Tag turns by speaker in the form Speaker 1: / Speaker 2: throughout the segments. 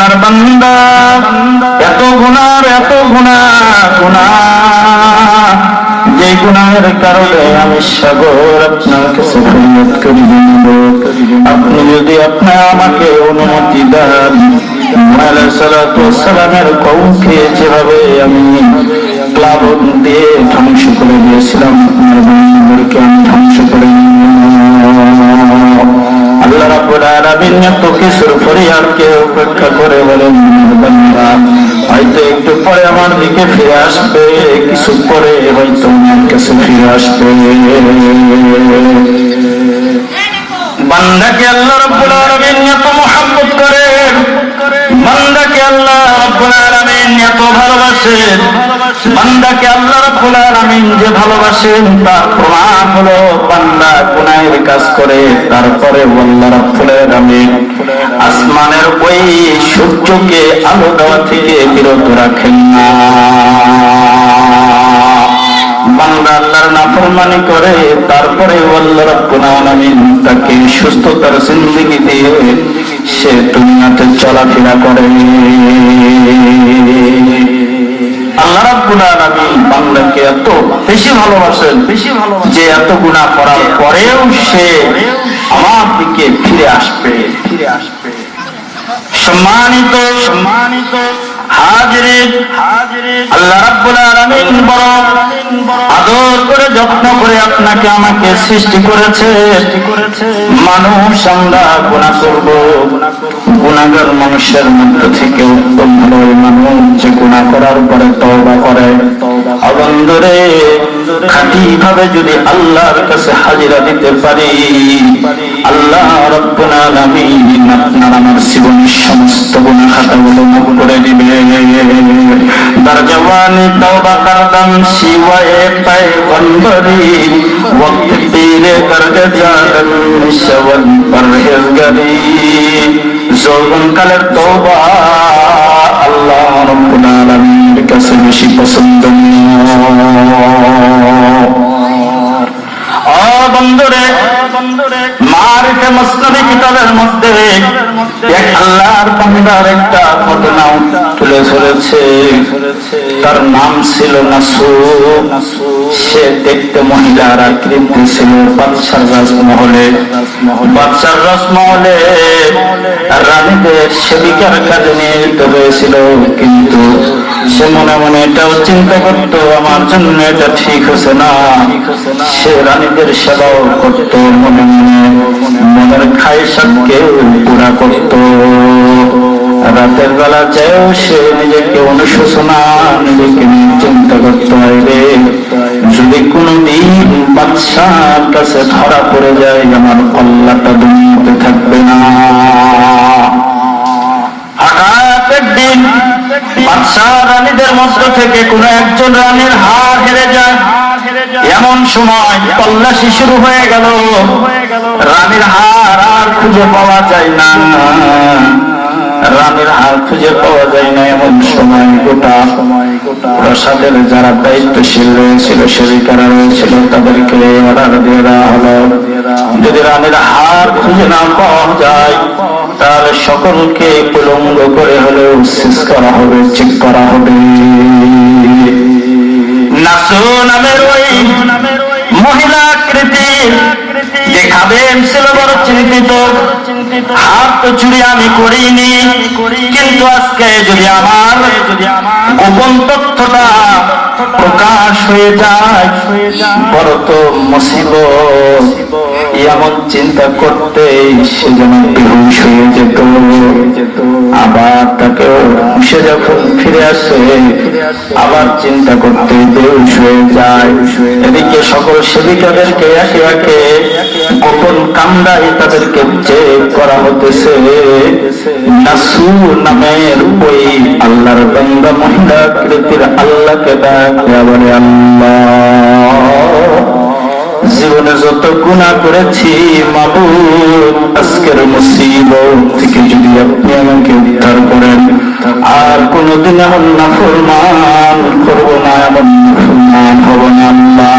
Speaker 1: আপনার বান্দা এত গুনাহ যে গুনাহের কারণে আমি সাগর আপনার কাছে ফরিয়াদ করি। আপনি যদি আমাকে অনুমতি দেন, আলাইহিস সালাতু ওয়াস সালামের কওমকে যেভাবে আমি প্লাবন দিয়ে ধ্বংস করে দিয়েছিলাম, আপনার বান্দাদেরকে আমি ধ্বংস করে আল্লাহ রাব্বুল আলামিন এত কিছুর ফরিয়াদকে উপেক্ষা করে বলেন, বান্দা হয়তো একটু পরে আমার দিকে ফিরে আসবে, কিছু পরে হয়তো আমার কাছে ফিরে আসবে। বান্দাকে আল্লাহ রাব্বুল আলামিন এত মহব্বত করেন, বান্দাকে আল্লাহ রাব্বুল আলামিন এত ভালোবাসেন, বান্দাকে আল্লাহ রাব্বুল আলামিন যে ভালোবাসেন তার প্রমাণ হলো বান্দা গুনাহের কাজ করে, তারপরে আল্লাহ রাব্বুল আলামিন আসমানের ওই সূর্যকে আলো দেওয়া থেকে বিরত রাখেন না। বান্দা আল্লাহর নাফরমানি করে, তারপরে আল্লাহ রাব্বুল আলামিন তাকে সুস্থতার জিন্দেগি দিয়ে সে দুনিয়াতে চলাফেরা করে। আল্লাহ রাব্বুল আলামিন বান্দাকে এত বেশি ভালোবাসেন যে এত গুনাহ করার পরেও সে আমার দিকে ফিরে আসবে। সম্মানিত হাজিরিন, আল্লাহ রাব্বুল আলামিন বড় আদর করে যত্ন করে আপনাকে আমাকে সৃষ্টি করেছে। মানুষ আমরা গুনাহ করব, গুনাহগার মানুষের মধ্য থেকে উত্তম হলো ওই মানুষ যে গুনাহ করার পরে তওবা করে। বন্ধুরে, খাঁটি ভাবে যদি আল্লাহর কাছে হাজিরা দিতে পারি, আল্লাহ রাব্বুল আলামিন আপনার আমার জীবনের সমস্ত গুনাহ খাতাগুলো মাফ করে দিবে। দরজওয়ানি তওবা করদম শিওয়ে পয়গম্বরি, ওয়াক্ত পীরে দরজা জান শওন পরহেজগারি। যৌবন কালের তওবা আল্লাহ রাব্বুল আলামিনের কাছে বেশি পছন্দনীয়। বন্ধুরে, মারিফে মুসনাদি কিতাবের মধ্যে এক আল্লাহর বান্দার একটা ঘটনা তুলে ধরেছে। তার নাম ছিল নাসুর। সে দেখতে মহিলার আকৃতি ছিল। বাদশার রাজমহলে রানীদের সেবিকার কাজে নিয়োজিত হয়েছিল, কিন্তু সে মনে মনে এটাও চিন্তা করত আমার জন্য এটা ঠিক হচ্ছে না। সে রানীদের সেবাও করত, মনে মনে মনের খায়সাতকে পুরা করত। রাতের বেলা চাইও সে নিজেকে অনুশোচনা, নিজেকে চিন্তা করতে হবে, যদি কোনদিন বাদশার কাছে ধরা পড়ে যায় আমার আল্লাহটা দুনিয়াতে থাকবে না। হঠাৎ একদিন বাদশা রানীদের মধ্য থেকে কোন একজন রানীর হার হেরে যায়। এমন সময় তল্লাশি শুরু হয়ে গেল, রানীর হার আর খুঁজে পাওয়া যায় না। রানীর হার খুঁজে পাওয়া যায় না। এমন সময় গোটা প্রসাদের যারা দায়িত্বশীল রয়েছিল, সেবিকারা রয়েছিল, তাদেরকে অর্ডার দিয়ে দেওয়া হলো, যদি রানীর হার খুঁজে না পাওয়া যায় তাহলে সকলকে উলঙ্গ করে হলেও শেষ করা হবে, চেক করা হবে। নাসু নামের ওই মহিলা আকৃতি যে খাদেম ছিল বড় চিন্তিত। হাত তো চুরি আমি করিনি, কিন্তু আজকে যদি আমার গোপন তথ্যটা প্রকাশ হয়ে যায় বড় তো মুসিবত। এমন চিন্তা করতে সে যেন বেহুশ হয়ে যেত। আবার তাকে সে যখন ফিরে আসে আবার চিন্তা করতে বেহুশ হয়ে যায়। এদিকে সকল সেবিকাদেরকে একে একে গোপন কামরায় তাদেরকে চেক করা হতেছে। নাসু নামের ওই আল্লাহর বান্দা মহিলা আকৃতির আল্লাহকে ডাকে, বলে আল্লাহ, জীবনে যত গুনাহ করেছি মাবুদ, আজকের মুসিবত থেকে যদি আপনি আমাকে উদ্ধার করেন, আর কোনদিন এমন নাফরমান করব না, এমন নাফরমান হব না আল্লাহ।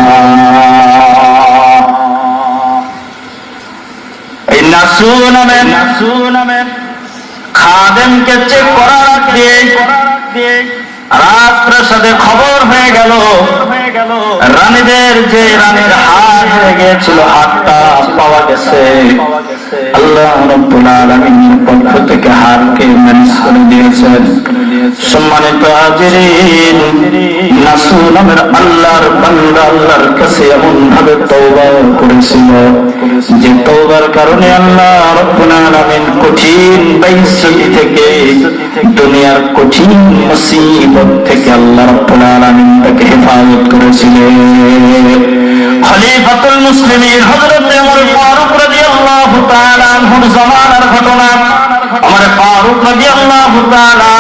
Speaker 1: এই নাসু নামের খাদেমকে চেক করার আগে রাজপ্রাসাদে খবর হয়ে গেল রানীদের যে রানীর হাত হয়ে গিয়েছিল হাতটা পাওয়া গেছে। আল্লাহ রাব্বুল আলামিনের পক্ষ থেকে হাতকে ম্যানেজ করে দিয়েছেন। সম্মানিত হাজিরিন, নাসুর নামের আল্লাহর বান্দা আল্লাহর কাছে এমন ভাবে তওবা করেছিল যে তওবার কারণে আল্লাহ রাব্বুল আলামিন কঠিন পরিস্থিতি থেকে, দুনিয়ার কঠিন মুসিবত থেকে আল্লাহ রাব্বুল আলামিন তাকে হেফাজত করেছিলেন। খলিফাতুল মুসলিমিন হযরত ওমর ফারুক রাদিয়াল্লাহু তাআলা আনহুর জামানার ঘটনা। ওমর ফারুক রাদিয়াল্লাহু তাআলা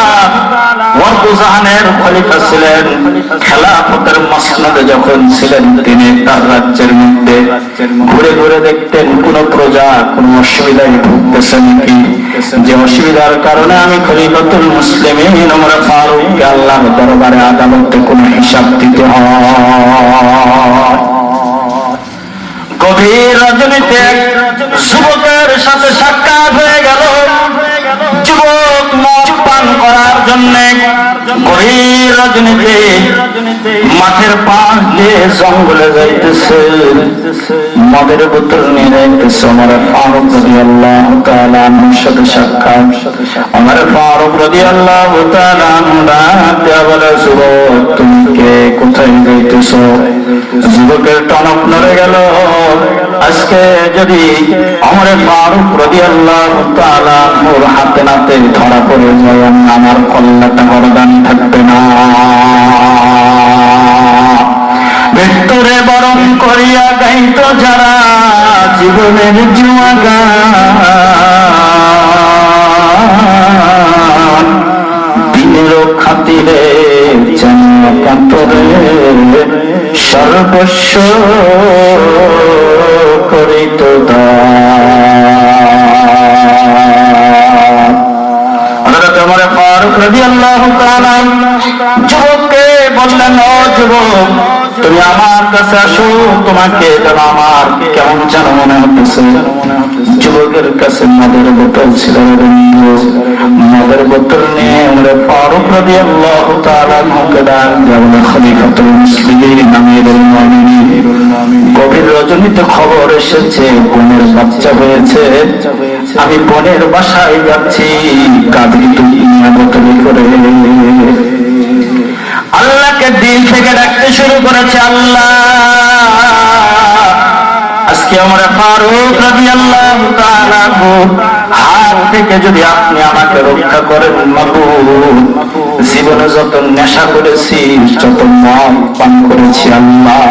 Speaker 1: ওয়ারদুজানের খলিফা ছিলেন। খেলাফতের মসনদে যখন ছিলেন তিনি তার রাজ্যের মধ্যে ঘুরে ঘুরে দেখতেন কোন প্রজা কোন অসুবিধায় ভুগতেছে নাকি, যে অসুবিধার কারণে আমি খলিফাতুল মুসলিমিন ওমর ফারুককে আল্লাহর দরবারে আদালতে কোন হিসাব দিতে হয়। গভীর রজনীতে এক যুবকের সাথে সাক্ষাৎ হয়ে গেল। যুবক মদ পান করার জন্য গভীর রজনীতে মাঠের পাশ দিয়ে জঙ্গলে যাইতেছে, মদের বোতল নিয়ে যাইতেছে। ওমর ফারুক রাদিয়াল্লাহু তাআলা আনহুর সাথে সাক্ষাৎ। ওমর ফারুক রাদিয়াল্লাহু তাআলা আনহু ডাক দিয়া বলে, যুবক তুমি কে, কোথায় যাইতেছো? যুবকের টনক নড়ে গেল। আজকে যদি ওমর ফারুক রাদিয়াল্লাহু তাআলা আনহুর হাতে নাতে ধরা পড়ে যায় আমার কল্যাণটা বরদান থাকবে না। মৃত্যুরে বরণ করিয়া গাইত যারা জীবনের জুয়া গান, দিনের খাতিরে কান্তরে সর্বস্ব করিত ওমর ফারুক রাদিয়াল্লাহু তাআলা যুবককে বললেন, ও যুবক তুমি আমার কাছে আসো, তোমাকে আমার কেমন যেন মনে হতেছে। যুবকের কাছে মদের বোতল ছিল। মদের বোতল নিয়ে ওমর ফারুক রাদিয়াল্লাহু তাআলা মুখে ডাক দিয়া বলে, খলিফাতুল মুসলিমিন আমিরুল মুমিনিন, গভীর রজনীতে খবর এসেছে বোনের বাচ্চা হয়েছে। আমি বোনের বাসায় যাচ্ছি, কাঁধে দুনিয়া বোতলে করে আল্লাহকে দিল থেকে ডাকতে শুরু করেছে। আল্লাহ, আজকে ওমর ফারুক রাদিয়াল্লাহু তাআলা হাত থেকে যদি আপনি আমাকে রক্ষা করেন মাবুদ, জীবনে যত নেশা করেছি, যত মদ পান করেছি আল্লাহ,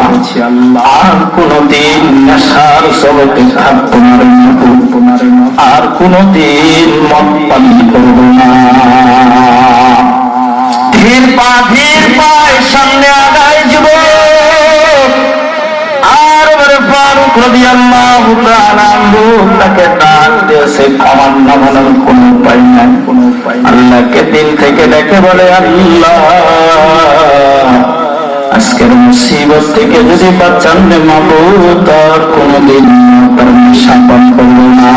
Speaker 1: আর কোনদিন নেশার জগতে থাকবো না রে মাবুদ, আর কোনদিন মদ পান করব না। ধীর পায়ে সামনে আগায় যুবক, আর ওমর ফারুক রাদিয়াল্লাহু তাআলা আনহু তাকে ডাক দিয়েছে। ক্ষমার নামানোর কোন উপায় নাই। আল্লাহকে দিল থেকে ডেকে বলে, আল্লাহ আজকের মুসিবত থেকে যদি বাঁচান রে মাবুদ, আর কোনদিন তার নেশা পান করব না।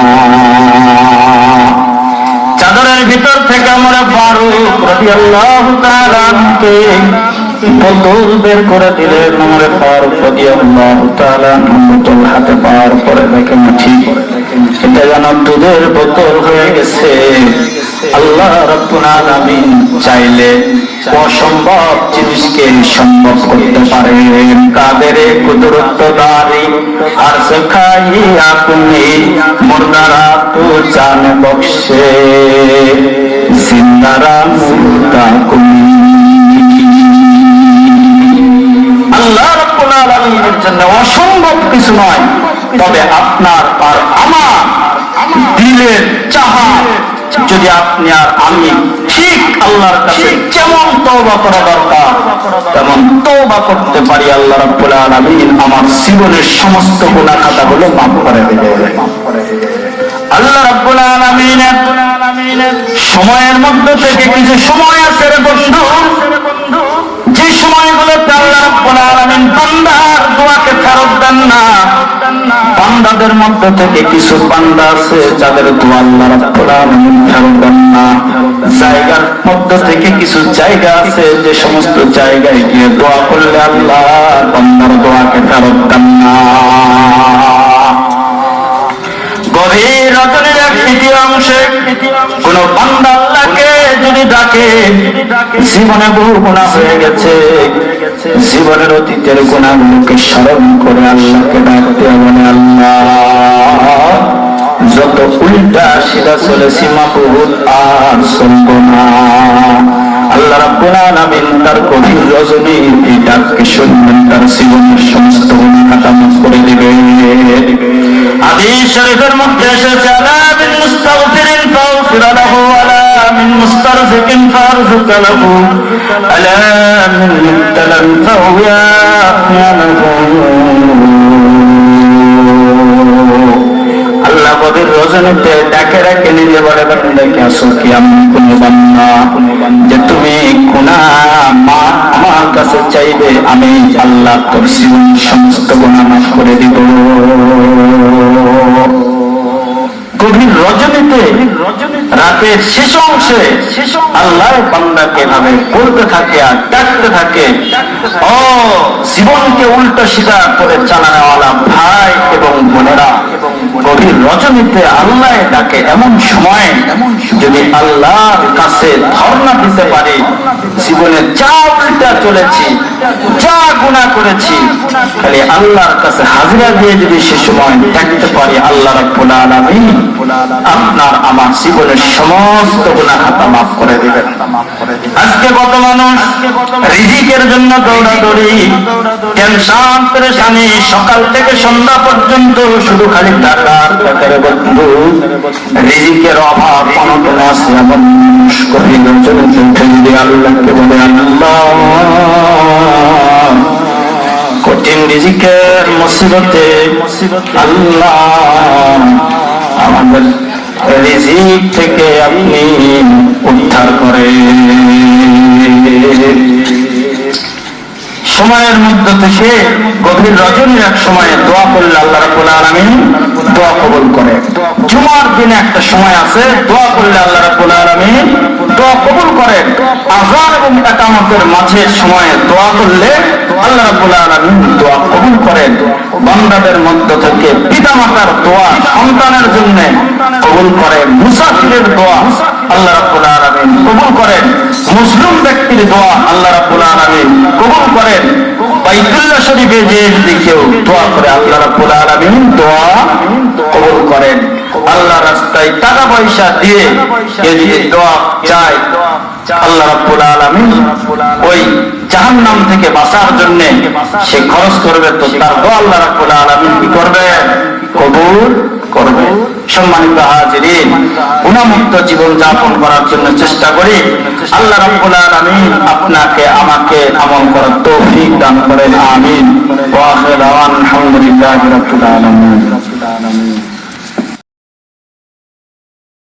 Speaker 1: চাদরের ভিতর থেকে ওমর ফারুক রাদিয়াল্লাহু তাআলা আনহুকে বোতল বের করে দিলেন। ওমর ফারুক রাদিয়াল্লাহু তাআলা বোতল হাতে পাওয়ার পরে দেখেন ঠিক এটা যেন দুধের বোতল হয়ে গেছে। আল্লাহ রাব্বুল আলামিন চাইলে অসম্ভব জিনিসকে সম্ভব করতে পারেন। কাদের কুদরত দারি আর সখাই আপনি মুর্দারা তো জান বখশে, জিন্দারা মুর্দা কুনি। আল্লাহ রাব্বুল আলামিনের জন্য অসম্ভব কিছু নয়। তবে আপনার আর আমার দিলের চাহত যদি আপনি আর আমি ঠিক আল্লাহর কাছে যেমন তওবা করা দরকার তেমন তওবা করতে পারি, আল্লাহ রাব্বুল আলামিন আমার জীবনের সমস্ত গুনাহ খাতাগুলো মাফ করে দেবেন। আল্লাহ রাব্বুল আলামিনের সময়ের মধ্যে থেকে কিছু সময় আছে রে বন্ধু, যে সময়গুলোতে আল্লাহ রাব্বুল আলামিন বান্দার দোয়াকে ফেরত দেন না, বান্দাদের মধ্যে থেকে কিছু বান্দা আছে যাদের দোয়া আল্লাহ রাব্বুল আলামিন ফেরত দেন না। জায়গার মধ্যে থেকে কিছু জায়গা আছে যে সমস্ত জায়গায় গিয়ে দোয়া করলে আল্লাহ বান্দার দোয়াকে ফেরত দেন না। গভীর রাতের এক তৃতীয় অংশে কোন বান্দা আল্লাহকে যদি ডাকে, জীবনে বহু গুনাহ হয়ে গেছে, জীবনের অতীতের গুনাহগুলোকে স্মরণ করে আল্লাহকে ডাকতে বলে, আল্লাহ যত উল্টা সিধা চলেছি মাবুদ আর চলব না। আল্লাহ রাব্বুল আলামিন তার গভীর রজনী এই ডাককে শুনবেন, তার জীবনের সমস্ত গুনাহ মাফ করে দিবেন। হাদিস শরীফের মধ্যে এসেছে, আলা মিন মুস্তাগফিরিন ফাগফির লাহু আলা মিন মুস্তারজিকিন ফারযুক লাহু আলা মিন মুবতালান ফাহুয়া লাহু। আল্লাহ গভীর রজনীতে ডাকে ডাকে নিজে বলে, বান্দাকে আসো কি আমি কোন বান্দা যে তুমি গুনাহ আমার কাছে চাইবে, আমি আল্লাহ তোর জীবনের সমস্ত গুনাহ মাফ করে দিব। গভীর রজনীতে রাতের শেষ অংশে আল্লাহ বান্দাকে ভাবে বলতে থাকে আর ডাকতে থাকে, ও জীবনকে উল্টো সিধা করে চালানোওয়ালা ভাই এবং বোনেরা, গভীর রজনীতে আল্লাহ ডাকে। এমন সময় যদি আল্লাহর কাছে ধর্ণা দিতে পারি, জীবনে যা উল্টা চলেছি, যা গুনাহ করেছি, খালি আল্লাহর কাছে হাজিরা দিয়ে যদি সে সময় ডাকতে পারি, আল্লাহ রাব্বুল আলামিন আপনার আমার জীবনের সমস্ত গুনাহ খাতা মাফ করে দিবেন। আজকে কত মানুষ রিজিকের জন্য দৌড়াদৌড়ি, টেনশন পেরেশানি, সকাল থেকে সন্ধ্যা পর্যন্ত শুধু খালি টাকার ব্যাপারে বন্ধু, রিজিকের অভাব অনটন আছে। এমন কঠিন যদি আল্লাহকে বলে, আল্লাহ কঠিন রিজিকের মুসিবতে আল্লাহ আমাদের রিজিক থেকে আপনি উদ্ধার করে। সময়ের মধ্যে থেকে গভীর রজনীর এক সময়ে দোয়া করলে আল্লাহ রাব্বুল আলামিন দোয়া কবুল করে। জুমার দিনে একটা সময় আছে, দোয়া করলে আল্লাহ রাব্বুল আলামিন দোয়া কবুল করেন। আযান এবং ইকামতের মাঝের সময়ে দোয়া করলে আল্লাহ রাব্বুল আলামিন দোয়া কবুল করেন। বান্দাদের মধ্য থেকে পিতামাতার দোয়া সন্তানের জন্য কবুল করেন। মুসাফিরের দোয়া আল্লাহ রাব্বুল আলামিন কবুল করেন। মুসলিম ব্যক্তির দোয়া আল্লাহ রাব্বুল আলামিন কবুল করেন। বাইতুল্লাহ শরীফে যে দিকেও দোয়া করে আল্লাহ রাব্বুল আলামিন দোয়া কবুল করেন। আল্লাহ রাস্তায় টাকা পয়সা দিয়ে কেউ যদি দোয়া চায়, আল্লাহ রাব্বুল আলামিন ওই জাহান্নাম থেকে বাঁচার জন্য সে খরচ করবে, তো তার দোয়া আল্লাহ রাব্বুল আলামিন কি করবে? কবুল করবে। সম্মানিত হাজিরিন, গুনাহমুক্ত জীবন যাপন করার জন্য চেষ্টা করি। আল্লাহ রাব্বুল আলামিন আপনাকে আমাকে আমল করার তৌফিক দান করেন। আমিন। ওয়া আখিরু দাওয়ানা আলহামদুলিল্লাহি রাব্বিল আলামিন।